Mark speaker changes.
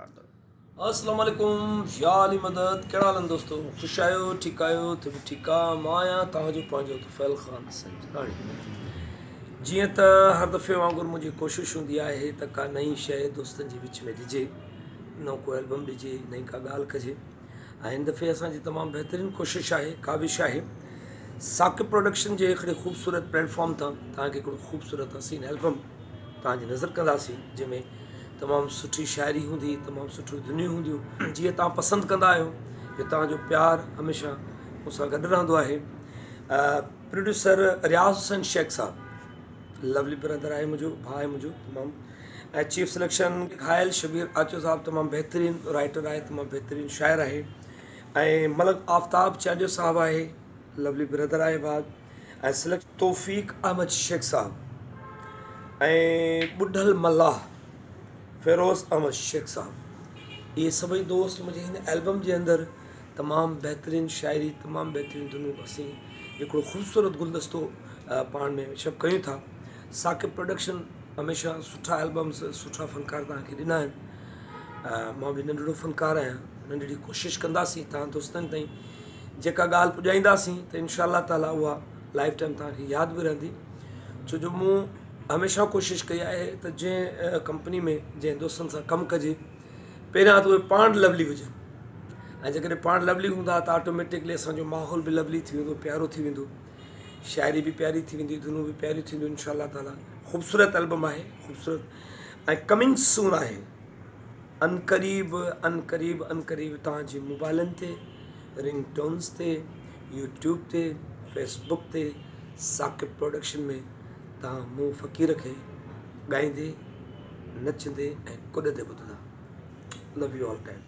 Speaker 1: कर दो।
Speaker 2: अस्सलाम वालेकुम या अली मदद कहिड़ा हाल आहिनि दोस्तो ख़ुशि आहियो ठीकु आहियो त बि ठीकु आहे मां आहियां तव्हांजो पंहिंजो तुफ़ैल ख़ान संजराणी। जीअं त हर दफ़े वांगुरु मुंहिंजी कोशिशि हूंदी आहे त का नई शइ दोस्तनि जे विच में ॾिजे, नओं को एल्बम ॾिजे, नई का ॻाल्हि कजे। ऐं हिन दफ़े असांजी तमामु बहितरीनु कोशिशि आहे, काविश आहे साक़िब प्रोडक्शन जे हिकिड़े ख़ूबसूरत प्लेटफॉर्म तां तव्हांखे हिकिड़ो ख़ूबसूरत हसीन एल्बम तव्हांजी नज़र कंदासीं, जंहिंमें तमामु सुठी शाइरी हूंदी, तमामु सुठियूं धुनियूं हूंदियूं जीअं तव्हां पसंदि कंदा आहियो। इहो तव्हांजो प्यारु हमेशह मूंसां गॾु रहंदो आहे। प्रोड्यूसर रियाज़ हुसैन शेख साहब, लवली ब्रदर आहे मुंहिंजो, भाउ आहे मुंहिंजो तमामु। ऐं चीफ सिलेक्शन घायल शबीर आचो साहब तमामु बहितरीनु राइटर आहे, तमामु बहितरीनु शाइर आहे। ऐं मलक आफ्ताब चांडियो साहब आहे, लवली ब्रदर आहे भाउ। ऐं सिलेक्ट तौफ़ीक़ अहमद शेख साहब ऐं बुढल मल्लाह फ़िरोज़ अहमद शेख साहब। इहे सभई दोस्त मुंहिंजे हिन एल्बम जे अंदरि तमामु बहितरीनु शाइरी, तमामु बहितरीनु धुनूं असीं हिकिड़ो ख़ूबसूरत गुलदस्तो पाण में शब कयूं था। साक़िब प्रोडक्शन हमेशह सुठा एल्बम्स, सुठा फ़नकार तव्हांखे ॾिना आहिनि। मां बि नंढिड़ो फ़नकार आहियां, नंढिड़ी कोशिशि कंदासीं तव्हां दोस्तनि ताईं जेका ॻाल्हि पुॼाईंदासीं त इनशा अल्लाह ताला उहा लाइफ टाइम तव्हांखे यादि बि रहंदी। छो जो मूं हमेशह कोशिशि कई आहे त जंहिं कंपनी में जंहिं दोस्तनि सां कमु कजे पहिरियां त उहे पाण लवली हुजनि, ऐं जेकॾहिं पाण लवली हूंदा त ऑटोमेटिकली असांजो माहौल बि लवली थी वेंदो, प्यारो थी वेंदो, शाइरी बि प्यारी थी वेंदी, धुनूं बि प्यारियूं थींदियूं इनशा अल्लाह ताला। ख़ूबसूरत एल्बम आहे, ख़ूबसूरत ऐं कमिंग सून आहे। अनक़रीब अनक़रीब अनक़रीब तव्हांजे मोबाइलनि ते, रिंगटोन्स ते, यूट्यूब ते, फेसबुक ते साक़िब प्रोडक्शन में तव्हां मूं फ़क़ीर खे ॻाईंदे, नचंदे ऐं कुॾंदे ॿुधंदा। Love U all time.